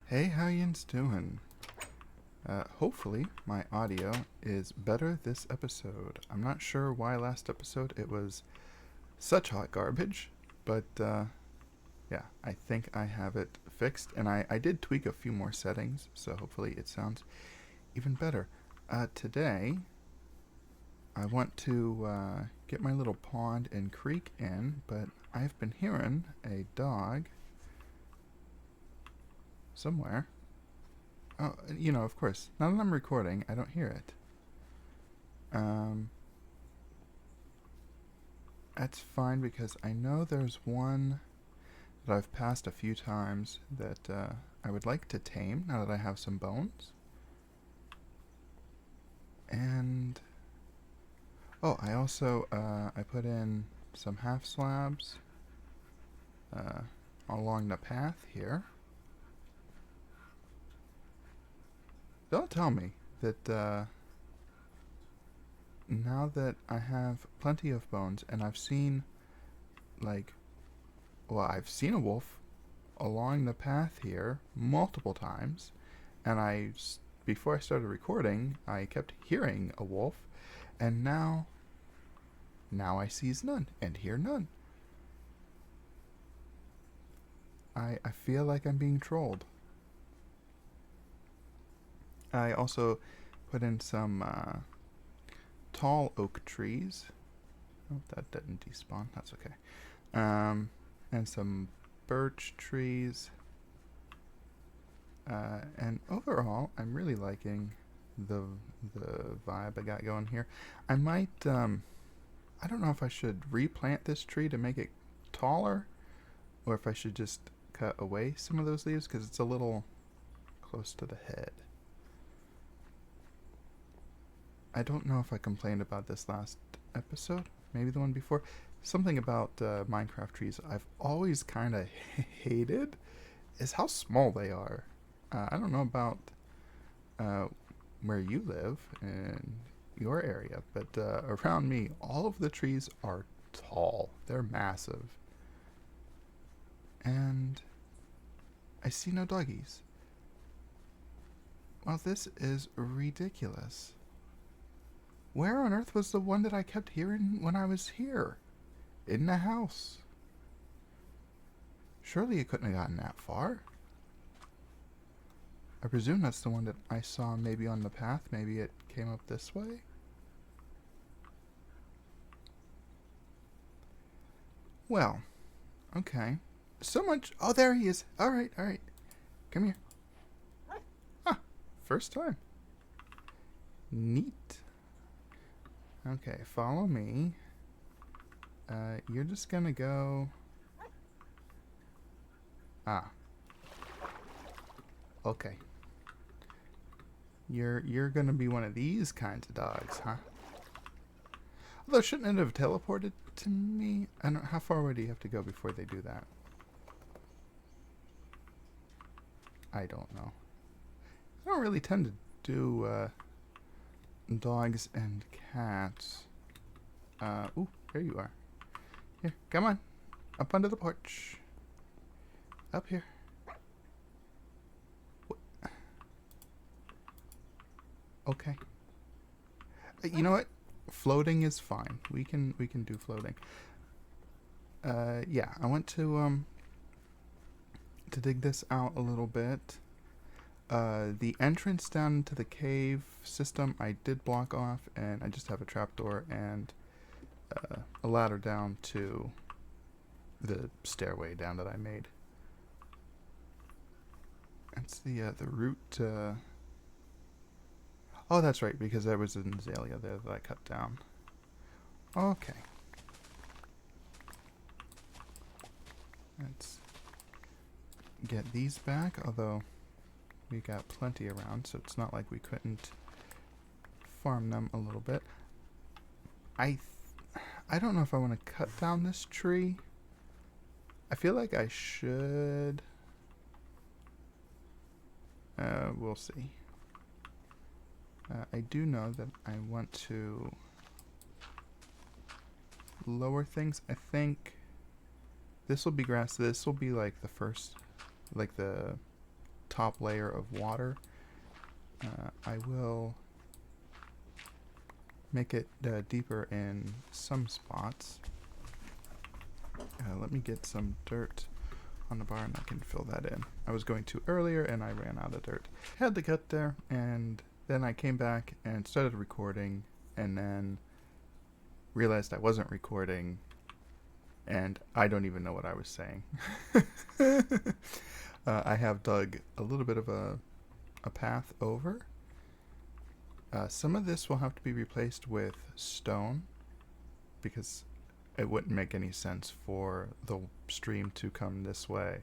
Hey, how yins doing? Hopefully my audio is better this episode. I'm not sure why last episode it was such hot garbage, but yeah, I think I have it fixed, and I did tweak a few more settings, so hopefully it sounds even better. Today, I want to get my little pond and creek in, but I've been hearing a dog somewhere. Oh, of course, now that I'm recording, I don't hear it. Um, that's fine because I know there's one that I've passed a few times that I would like to tame now that I have some bones. And oh, I also I put in some half slabs uh, along the path here. Don't tell me that now that I have plenty of bones and I've seen like I've seen a wolf along the path here multiple times, and before I started recording, I kept hearing a wolf, and now I sees none and hear none. I feel like I'm being trolled. I also put in some tall oak trees. Oh, that didn't despawn. That's okay. And some birch trees. And overall, I'm really liking the vibe I got going here. I might I don't know if I should replant this tree to make it taller, or if I should just cut away some of those leaves because it's a little close to the head. I don't know if I complained about this last episode, maybe the one before. Something about Minecraft trees I've always kind of hated is how small they are. I don't know about uh, where you live in your area, but around me, all of the trees are tall. They're massive. And I see no doggies. Well, this is ridiculous. Where on earth was the one that I kept hearing when I was here? In the house. Surely it couldn't have gotten that far. I presume that's the one that I saw maybe on the path. Maybe it came up this way. Well, okay. So much. Oh, there he is. All right, all right. Come here. Ah, first time. Neat. Okay, follow me. You're just gonna go. Ah. Okay. You're gonna be one of these kinds of dogs, huh? Although, shouldn't it have teleported to me? I don't. How far would he have to go before they do that? I don't know. I don't really tend to do dogs and cats. Ooh, there you are. Here, come on. Up onto the porch. Up here. Okay. You know what? Floating is fine. We can do floating. Yeah, I want to dig this out a little bit. The entrance down to the cave system I did block off, and I just have a trapdoor and a ladder down to the stairway down that I made. That's the root. Oh, that's right, because there was an azalea there that I cut down. Okay. Let's get these back, although we got plenty around, so it's not like we couldn't farm them a little bit. I don't know if I want to cut down this tree. I feel like I should. We'll see. I do know that I want to lower things. I think this will be grass. This will be like the first, like the top layer of water. I will make it deeper in some spots. Let me get some dirt on the bar and I can fill that in. I was going to earlier and I ran out of dirt. Had to cut there, and then I came back and started recording, and then realized I wasn't recording, and I don't even know what I was saying. I have dug a little bit of a path over. Some of this will have to be replaced with stone, because it wouldn't make any sense for the stream to come this way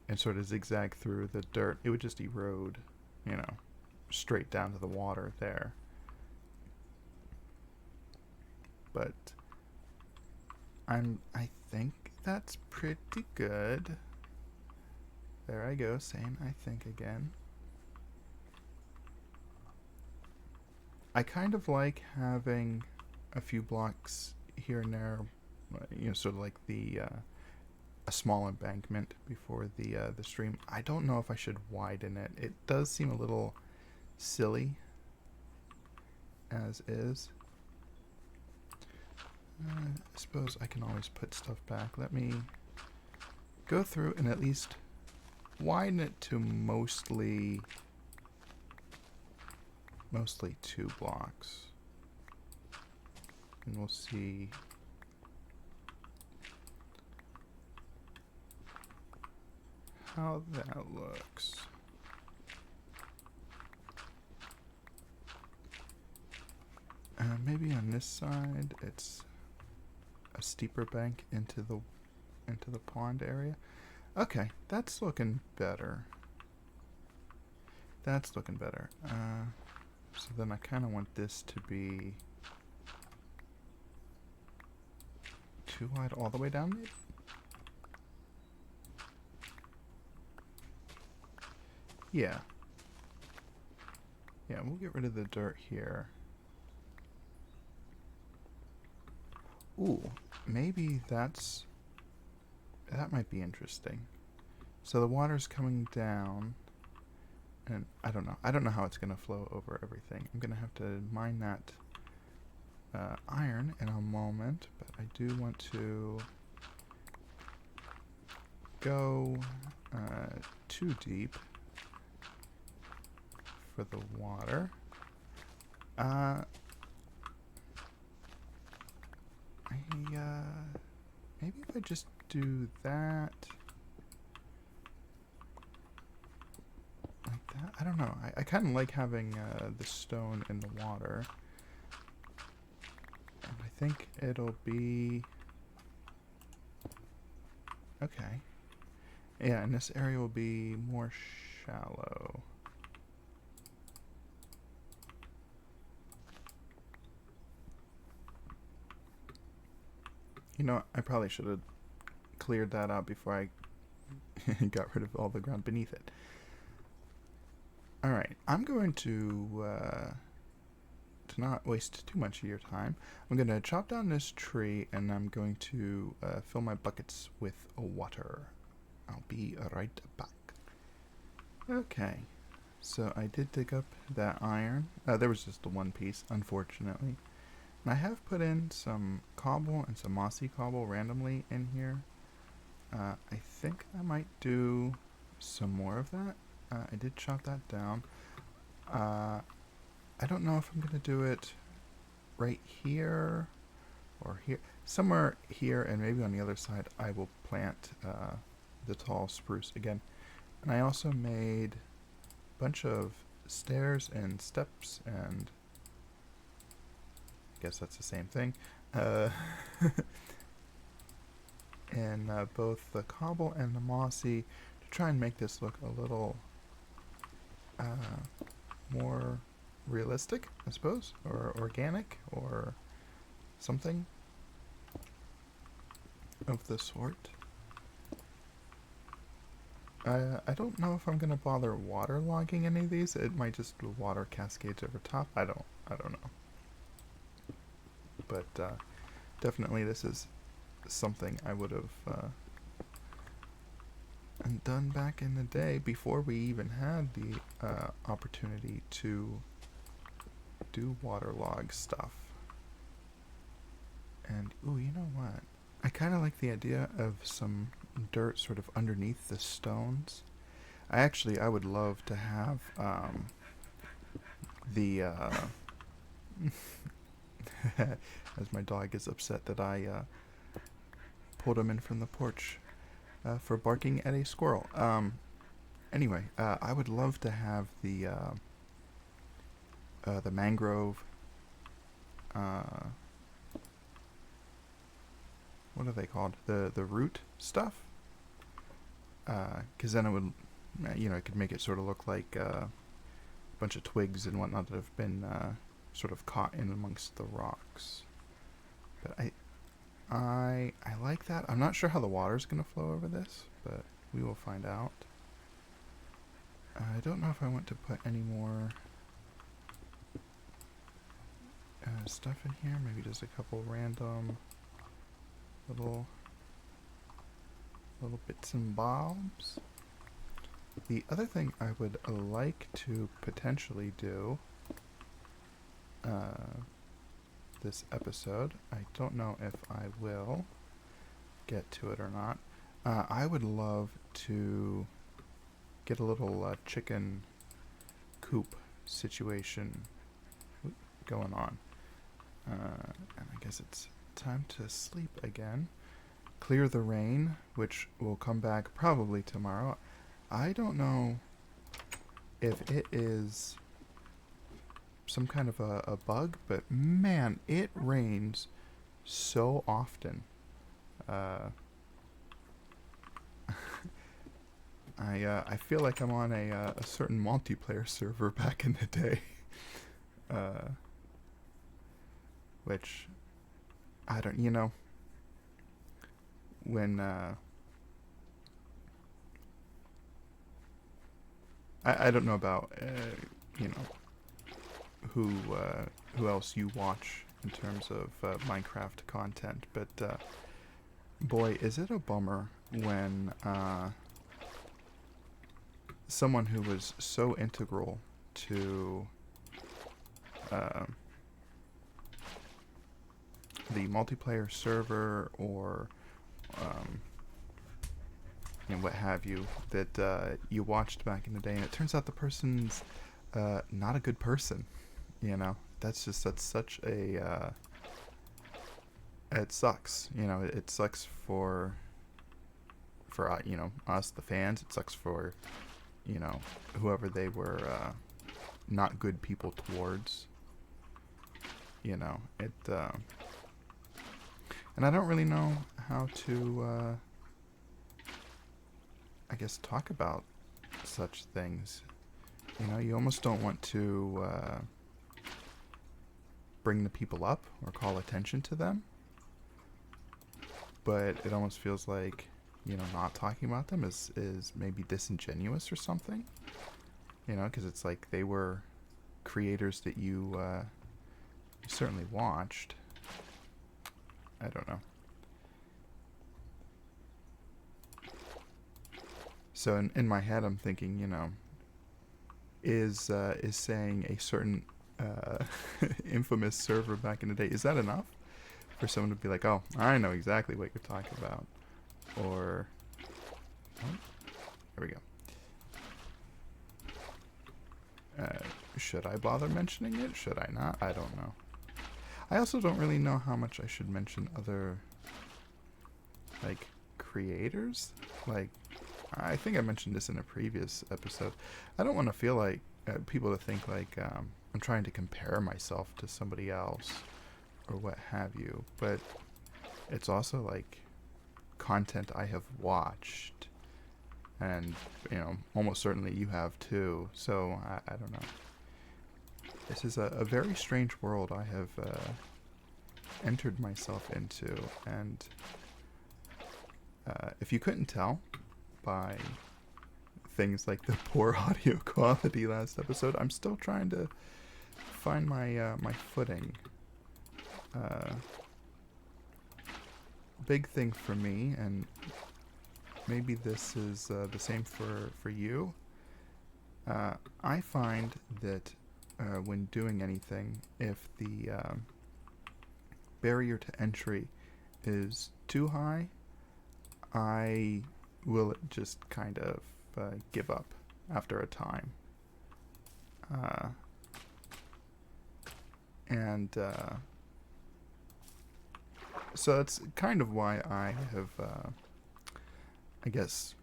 and sort of zigzag through the dirt. It would just erode, you know, straight down to the water there. But I think that's pretty good. There I go, saying I think again. I kind of like having a few blocks here and there, you know, sort of like the a small embankment before the stream. I don't know if I should widen it. It does seem a little silly as is. I suppose I can always put stuff back. Let me go through and at least widen it to mostly 2 blocks. And we'll see how that looks. Maybe on this side it's a steeper bank into the pond area. Okay, that's looking better. That's looking better. So then I kind of want this to be too wide all the way down, maybe? Yeah. Yeah, we'll get rid of the dirt here. Ooh, maybe that might be interesting. So the water's coming down, and I don't know how it's gonna flow over everything. I'm gonna have to mine that iron in a moment, but I do want to go too deep for the water. Maybe if I just do that like that. I don't know. I kind of like having the stone in the water, and I think it'll be okay. Yeah, and this area will be more shallow. You know, I probably should have cleared that out before I got rid of all the ground beneath it. Alright, I'm going to not waste too much of your time. I'm going to chop down this tree, and I'm going to fill my buckets with water. I'll be right back. Okay, so I did dig up that iron. There was just the one piece, unfortunately. And I have put in some cobble and some mossy cobble randomly in here. I think I might do some more of that. I did chop that down. I don't know if I'm going to do it right here or here. Somewhere here, and maybe on the other side I will plant the tall spruce again. And I also made a bunch of stairs and steps, and I guess that's the same thing. And both the cobble and the mossy to try and make this look a little more realistic, I suppose, or organic, or something of the sort. I don't know if I'm gonna bother waterlogging any of these. It might just be water cascades over top. I don't know. But definitely this is something I would have and done back in the day before we even had the opportunity to do waterlog stuff. And, ooh, you know what? I kind of like the idea of some dirt sort of underneath the stones. I would love to have the as my dog is upset that I pulled him in from the porch for barking at a squirrel. Anyway, I would love to have the mangrove. What are they called? The root stuff. Because then it would, it could make it sort of look like a bunch of twigs and whatnot that have been sort of caught in amongst the rocks. But I like that. I'm not sure how the water's going to flow over this, but we will find out. I don't know if I want to put any more stuff in here. Maybe just a couple random little bits and bobs. The other thing I would like to potentially do this episode, I don't know if I will get to it or not. I would love to get a little chicken coop situation going on. And I guess it's time to sleep again. Clear the rain, which will come back probably tomorrow. I don't know if it is some kind of a bug, but man, it rains so often. I feel like I'm on a certain multiplayer server back in the day, which I don't, when I don't know about who else you watch in terms of Minecraft content, but boy, is it a bummer when someone who was so integral to the multiplayer server or what have you, that you watched back in the day, and it turns out the person's not a good person. That's such a it sucks. It sucks for us, the fans. It sucks for whoever they were not good people towards. And I don't really know how to I guess talk about such things. You almost don't want to bring the people up or call attention to them, but it almost feels like not talking about them is maybe disingenuous or something, because it's like they were creators that you certainly watched. I don't know. So in my head, I'm thinking, is saying a certain infamous server back in the day, is that enough for someone to be like, oh, I know exactly what you're talking about? Or, oh, there we go. Should I bother mentioning it? Should I not? I don't know. I also don't really know how much I should mention other, creators. I think I mentioned this in a previous episode. I don't want to feel like people to think I'm trying to compare myself to somebody else or what have you, but it's also content I have watched, and almost certainly you have too. So I don't know. This is a very strange world I have entered myself into, and if you couldn't tell by things like the poor audio quality last episode, I'm still trying to find my my footing. Big thing for me, and maybe this is the same for you. I find that when doing anything, if the barrier to entry is too high, I will just kind of give up after a time. And so that's kind of why I have, I guess,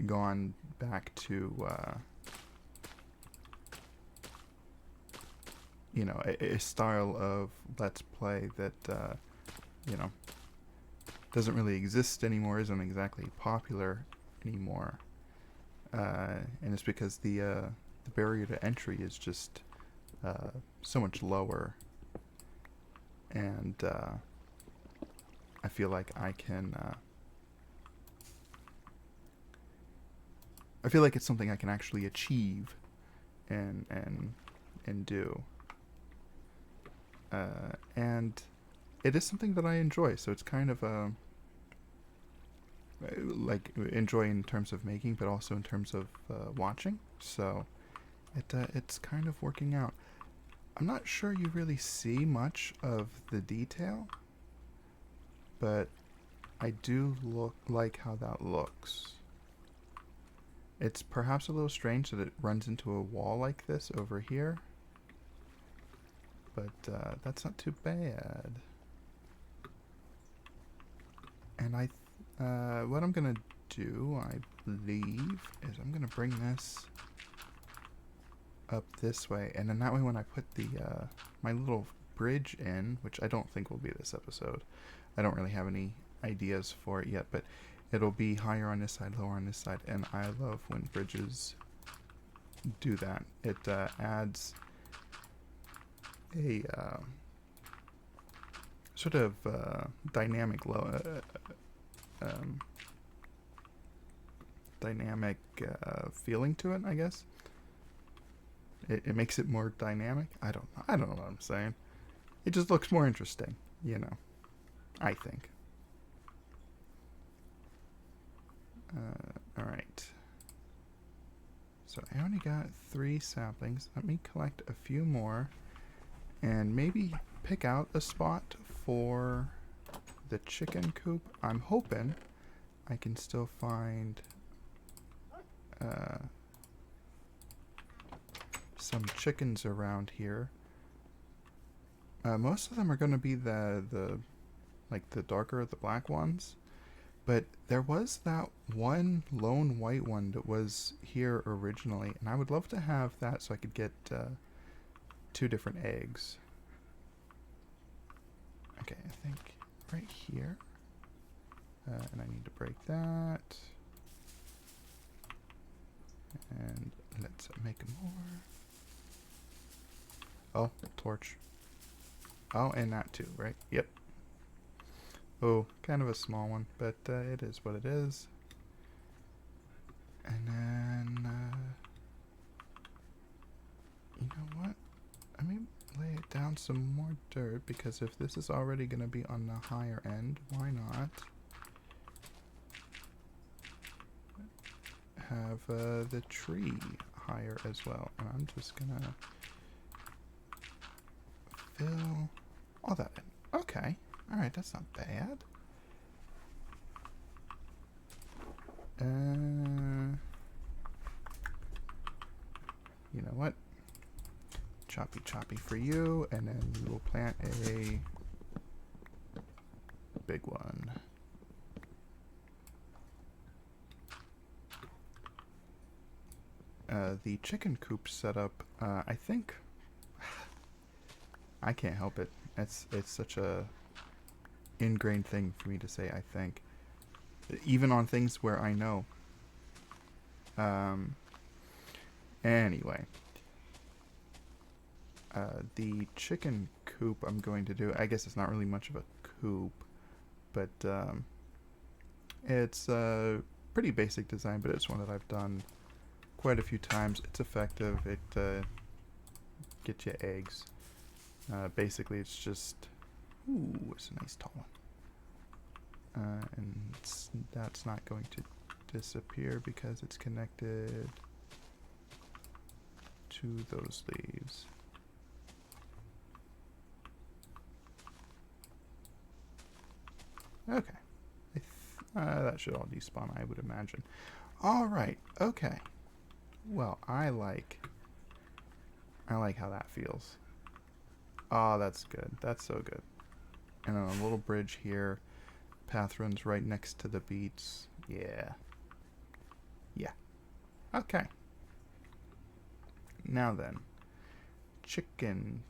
gone back to, a style of Let's Play that, doesn't really exist anymore, isn't exactly popular anymore. And it's because the barrier to entry is just so much lower. And I feel like I can... I feel like it's something I can actually achieve and do. And it is something that I enjoy, so it's kind of like enjoy in terms of making, but also in terms of watching. So it's kind of working out. I'm not sure you really see much of the detail, but I do like how that looks. It's perhaps a little strange that it runs into a wall like this over here, but that's not too bad. And what I'm gonna do, I believe, is I'm gonna bring this up this way, and then that way when I put the my little bridge in, which I don't think will be this episode, I don't really have any ideas for it yet, but it'll be higher on this side, lower on this side, and I love when bridges do that. It adds a sort of dynamic feeling to it, I guess. It makes it more dynamic. I don't know what I'm saying. It just looks more interesting, I think. Alright. So I only got 3 saplings. Let me collect a few more and maybe pick out a spot for the chicken coop. I'm hoping I can still find some chickens around here. Most of them are going to be the darker, the black ones. But there was that one lone white one that was here originally, and I would love to have that so I could get 2 different eggs. Okay, I think right here. And I need to break that. And let's make more. Oh, torch. Oh, and that too, right? Yep. Oh, kind of a small one, but it is what it is. And then, you know what? I may lay it down some more dirt, because if this is already going to be on the higher end, why not have the tree higher as well? And I'm just going to fill all that in. Okay. Alright, that's not bad. You know what? Choppy choppy for you, and then we will plant a big one. The chicken coop setup, I think... I can't help it. It's such a ingrained thing for me to say, I think. Even on things where I know. Anyway. The chicken coop I'm going to do, I guess it's not really much of a coop, but it's a pretty basic design, but it's one that I've done quite a few times. It's effective. It gets you eggs. Basically, it's just... Ooh, it's a nice tall one. And that's not going to disappear because it's connected to those leaves. Okay. That should all despawn, I would imagine. Alright, okay. Well, I like how that feels. Oh, that's good. That's so good. And then a little bridge here. Path runs right next to the beets. Yeah. Yeah. Okay. Now then. Chicken.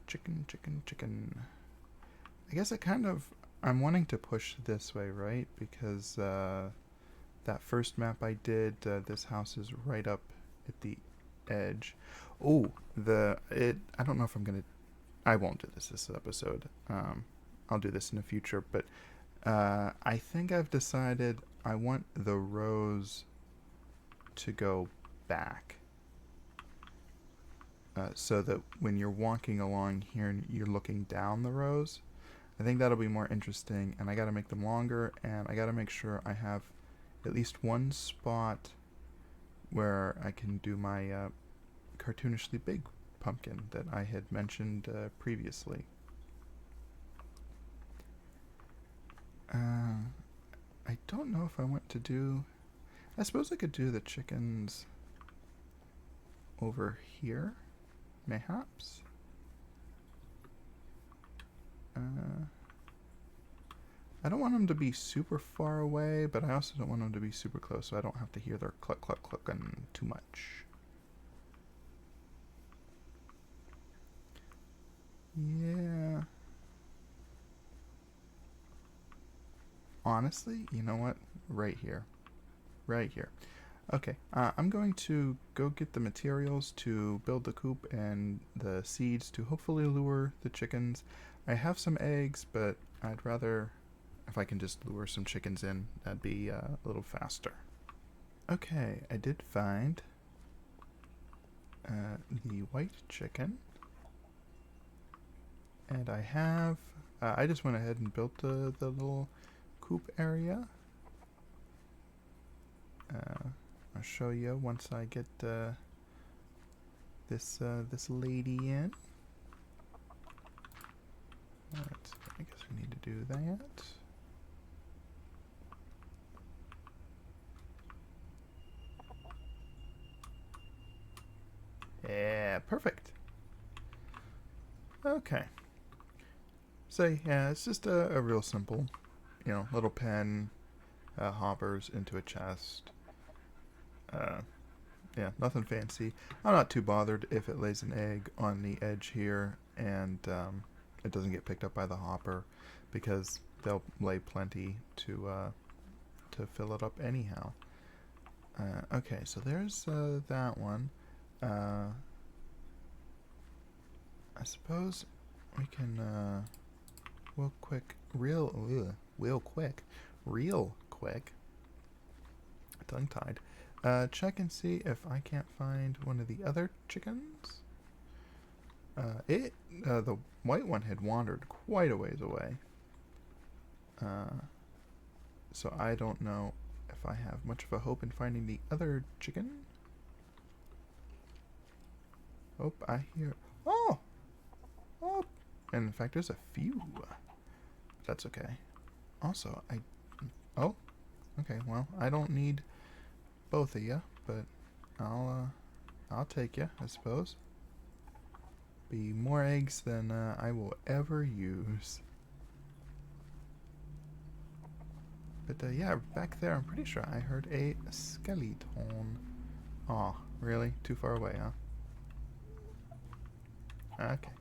I guess I'm wanting to push this way, right? Because that first map I did, this house is right up at the edge. Oh, I don't know if I won't do this episode. I'll do this in the future, but I think I've decided I want the rows to go back. So that when you're walking along here and you're looking down the rows, I think that'll be more interesting, and I gotta make them longer, and I gotta make sure I have at least one spot where I can do my cartoonishly big pumpkin that I had mentioned previously. I don't know if I want to do... I suppose I could do the chickens over here, mayhaps. I don't want them to be super far away, but I also don't want them to be super close, so I don't have to hear their cluck cluck clucking too much. Yeah. Honestly, you know what? Right here. Right here. Okay, I'm going to go get the materials to build the coop and the seeds to hopefully lure the chickens. I have some eggs, but I'd rather, if I can just lure some chickens in, that'd be a little faster. Okay, I did find the white chicken. And I have, I just went ahead and built the little coop area. I'll show you once I get this lady in. I guess we need to do that. Yeah, perfect. Okay. So yeah, it's just a real simple, little pen, hoppers into a chest. Yeah, nothing fancy. I'm not too bothered if it lays an egg on the edge here and it doesn't get picked up by the hopper, because they'll lay plenty to fill it up anyhow. Okay, so there's that one. I suppose we can real quick, tongue-tied, check and see if I can't find one of the other chickens. The white one had wandered quite a ways away. So I don't know if I have much of a hope in finding the other chicken. Oh, I hear... Oh! Oh! And in fact, there's a few. That's okay. Also, oh! Okay, well, I don't need both of you, but I'll take you, I suppose. Be more eggs than I will ever use. But yeah, back there, I'm pretty sure I heard a skeleton. Aw, really? Too far away, huh? Okay.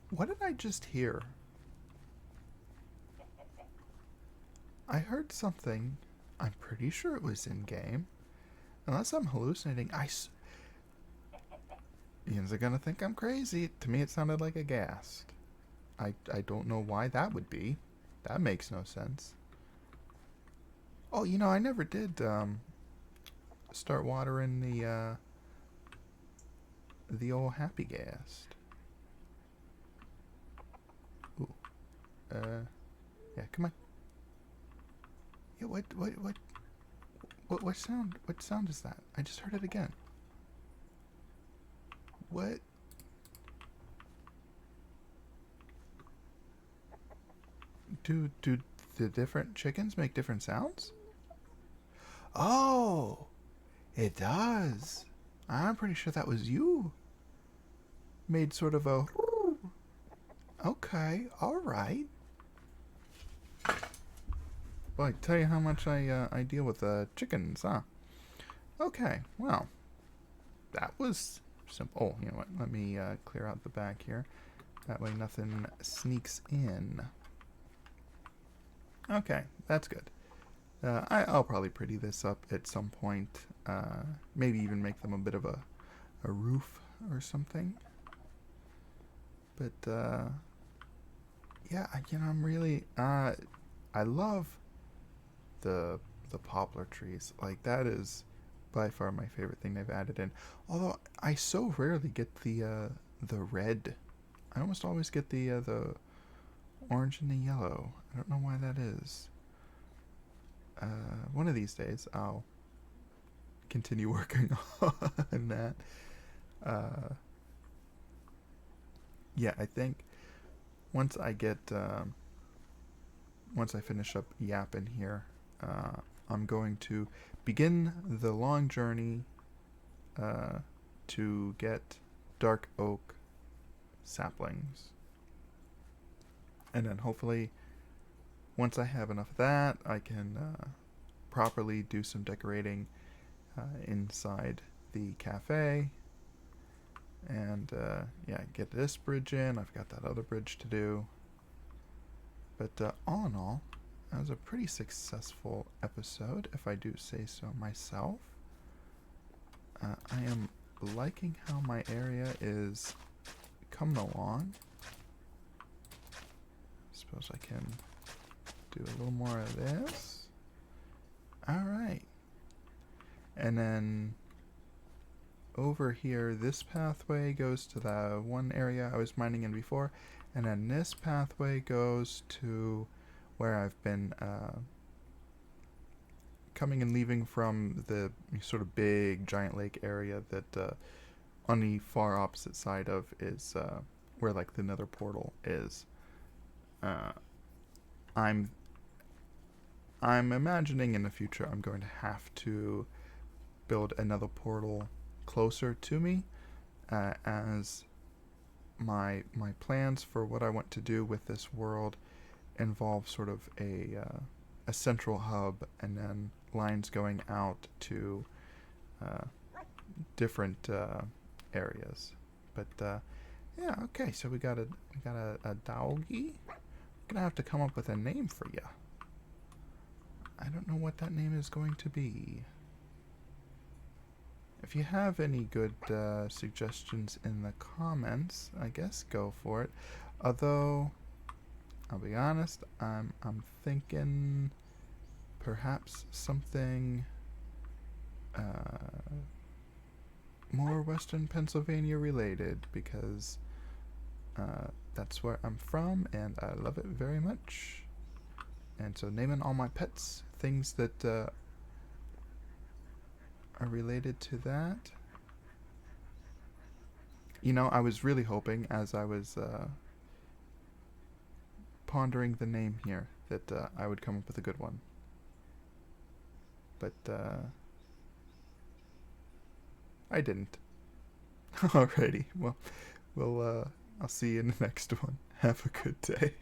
What did I just hear? I heard something. I'm pretty sure it was in-game. Unless I'm hallucinating, Ian's gonna think I'm crazy. To me, it sounded like a ghast. I don't know why that would be. That makes no sense. Oh, I never did start watering the old happy ghast. Yeah, come on. Yeah, what sound is that? I just heard it again. What? Do the different chickens make different sounds? Oh, it does. I'm pretty sure that was you. Made sort of a. Okay, all right. Well, I tell you how much I deal with chickens, huh? Okay, well, that was simple. Oh, you know what? Let me clear out the back here. That way nothing sneaks in. Okay, that's good. I'll probably pretty this up at some point. Maybe even make them a bit of a roof or something. But yeah, I'm really I love the poplar trees. Like, that is by far my favorite thing they've added in. Although I so rarely get the red. I almost always get the orange and the yellow. I don't know why that is. One of these days I'll continue working on that. Yeah, I think once I get once I finish up Yap in here, I'm going to begin the long journey to get dark oak saplings. And then hopefully, once I have enough of that, I can properly do some decorating inside the cafe. And yeah, get this bridge in. I've got that other bridge to do. But all in all, that was a pretty successful episode, if I do say so myself. I am liking how my area is coming along. Suppose I can do a little more of this. Alright. And then over here, this pathway goes to the one area I was mining in before. And then this pathway goes to where I've been coming and leaving from the sort of big giant lake area that on the far opposite side of is where like the nether portal is. I'm imagining in the future I'm going to have to build another portal closer to me, as my plans for what I want to do with this world involve sort of a central hub and then lines going out to different areas. But yeah, okay. So we got a doggy. Gonna have to come up with a name for you. I don't know what that name is going to be. If you have any good suggestions in the comments, I guess go for it. Although, I'll be honest, I'm thinking perhaps something more Western Pennsylvania related, because that's where I'm from and I love it very much. And so naming all my pets things that are related to that. You know, I was really hoping, as I was pondering the name here, that I would come up with a good one. But I didn't. Alrighty, well, I'll see you in the next one. Have a good day.